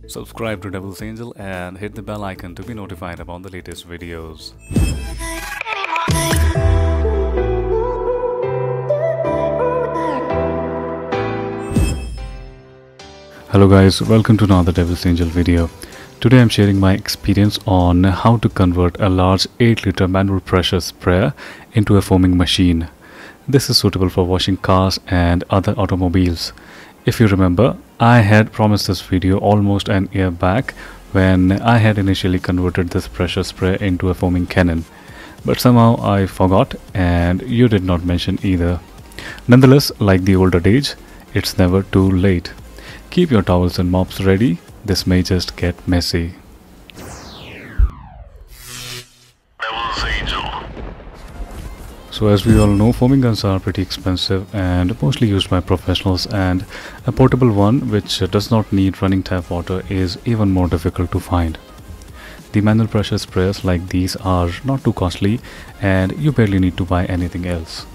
Subscribe to Devil's Angel and hit the bell icon to be notified about the latest videos. Hello guys, welcome to another Devil's Angel video. Today I'm sharing my experience on how to convert a large 8-liter manual pressure sprayer into a foaming machine. This is suitable for washing cars and other automobiles. If you remember, I had promised this video almost an year back when I had initially converted this pressure sprayer into a foaming cannon. But somehow I forgot and you did not mention either. Nonetheless, like the older days, it's never too late. Keep your towels and mops ready, this may just get messy. Devil's Angel. So as we all know, foaming guns are pretty expensive and mostly used by professionals, and a portable one which does not need running tap water is even more difficult to find. The manual pressure sprayers like these are not too costly and you barely need to buy anything else.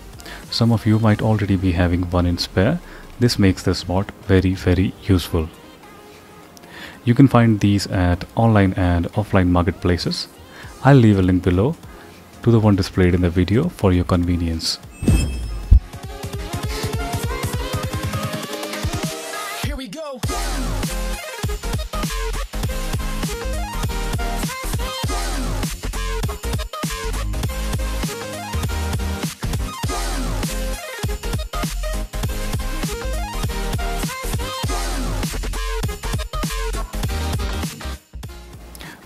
Some of you might already be having one in spare. This makes this mod very useful. You can find these at online and offline marketplaces. I'll leave a link below to the one displayed in the video for your convenience. Here we go.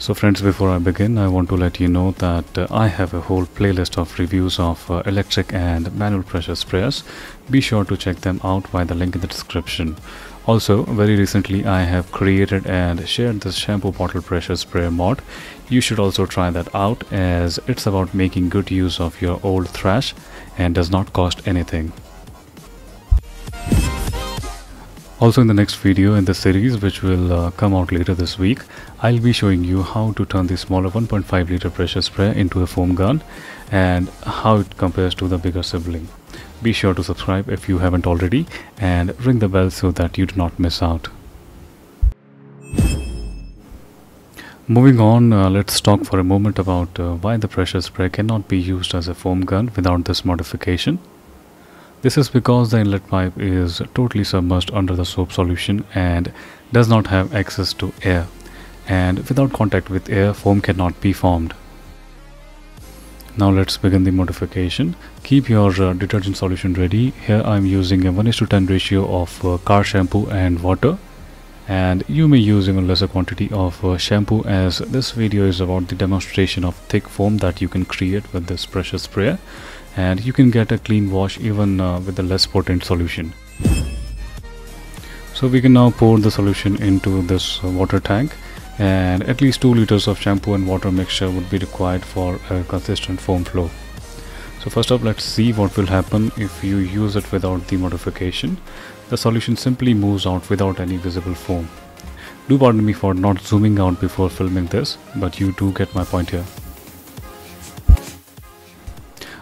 So friends, before I begin, I want to let you know that I have a whole playlist of reviews of electric and manual pressure sprayers. Be sure to check them out via the link in the description. Also, very recently I have created and shared this shampoo bottle pressure sprayer mod. You should also try that out, as it's about making good use of your old trash and does not cost anything. Also, in the next video in this series, which will come out later this week, I'll be showing you how to turn the smaller 1.5 liter pressure sprayer into a foam gun and how it compares to the bigger sibling. Be sure to subscribe if you haven't already and ring the bell so that you do not miss out. Moving on, let's talk for a moment about why the pressure sprayer cannot be used as a foam gun without this modification. This is because the inlet pipe is totally submerged under the soap solution and does not have access to air, and without contact with air, foam cannot be formed. Now let's begin the modification. Keep your detergent solution ready. Here I am using a 1:10 ratio of car shampoo and water, and you may use even lesser quantity of shampoo, as this video is about the demonstration of thick foam that you can create with this pressure sprayer, and you can get a clean wash even with a less potent solution. So we can now pour the solution into this water tank, and at least 2 liters of shampoo and water mixture would be required for a consistent foam flow. So first up, let's see what will happen if you use it without the modification. The solution simply moves out without any visible foam. Do pardon me for not zooming out before filming this, but you do get my point here.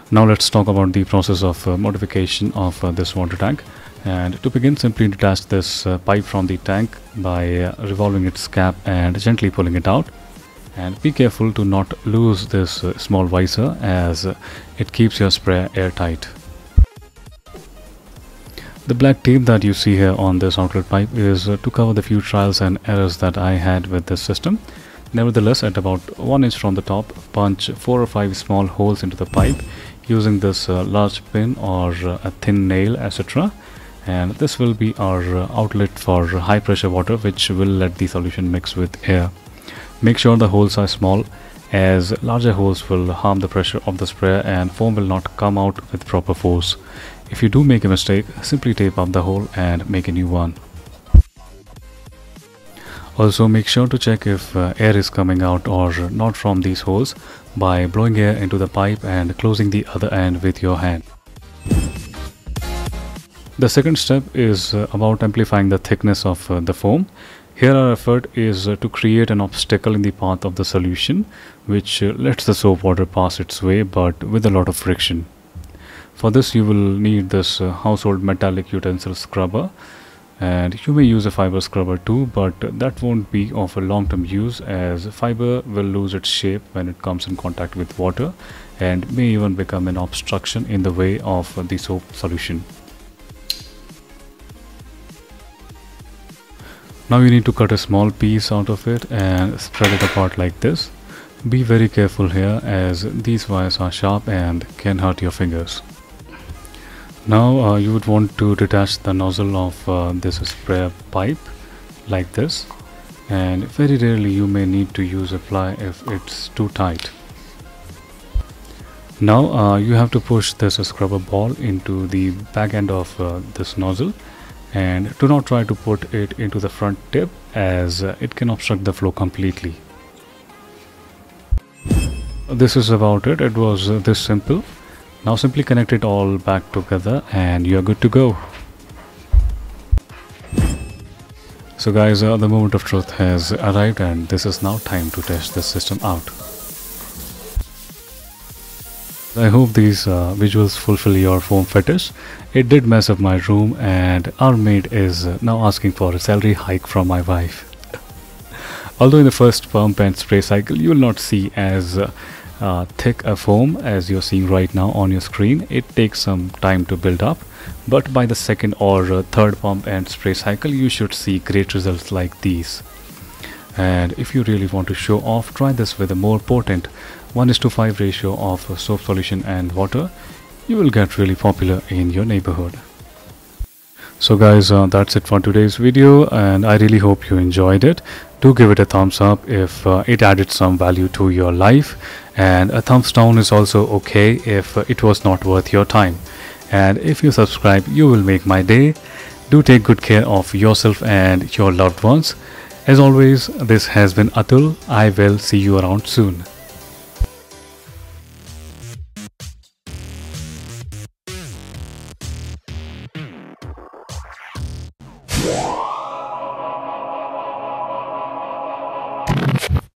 Now let's talk about the process of modification of this water tank. And to begin, simply detach this pipe from the tank by revolving its cap and gently pulling it out. And be careful to not lose this small visor, as it keeps your sprayer airtight. The black tape that you see here on this outlet pipe is to cover the few trials and errors that I had with this system. Nevertheless, at about 1 inch from the top, punch 4 or 5 small holes into the pipe using this large pin or a thin nail, etc. And this will be our outlet for high pressure water, which will let the solution mix with air. Make sure the holes are small, as larger holes will harm the pressure of the sprayer and foam will not come out with proper force. If you do make a mistake, simply tape up the hole and make a new one. Also, make sure to check if air is coming out or not from these holes by blowing air into the pipe and closing the other end with your hand. The second step is about amplifying the thickness of the foam. Here our effort is to create an obstacle in the path of the solution, which lets the soap water pass its way, but with a lot of friction. For this you will need this household metallic utensil scrubber. And you may use a fiber scrubber too, but that won't be of a long-term use, as fiber will lose its shape when it comes in contact with water and may even become an obstruction in the way of the soap solution. Now you need to cut a small piece out of it and spread it apart like this. Be very careful here, as these wires are sharp and can hurt your fingers. Now you would want to detach the nozzle of this spray pipe like this, and very rarely you may need to use a ply if it's too tight. Now you have to push this scrubber ball into the back end of this nozzle, and do not try to put it into the front tip, as it can obstruct the flow completely. This is about it. It was this simple. Now simply connect it all back together and you are good to go. So guys, the moment of truth has arrived, and this is now time to test this system out. I hope these visuals fulfill your foam fetish. It did mess up my room, and our maid is now asking for a salary hike from my wife. Although in the first pump and spray cycle you will not see as thick a foam as you're seeing right now on your screen. It takes some time to build up, but by the second or third pump and spray cycle you should see great results like these. And if you really want to show off, try this with a more potent 1:5 ratio of soap solution and water. You will get really popular in your neighborhood. So guys, that's it for today's video, and I really hope you enjoyed it. Do give it a thumbs up if it added some value to your life, and a thumbs down is also okay if it was not worth your time. And if you subscribe, you will make my day. Do take good care of yourself and your loved ones. As always, this has been Atul. I will see you around soon.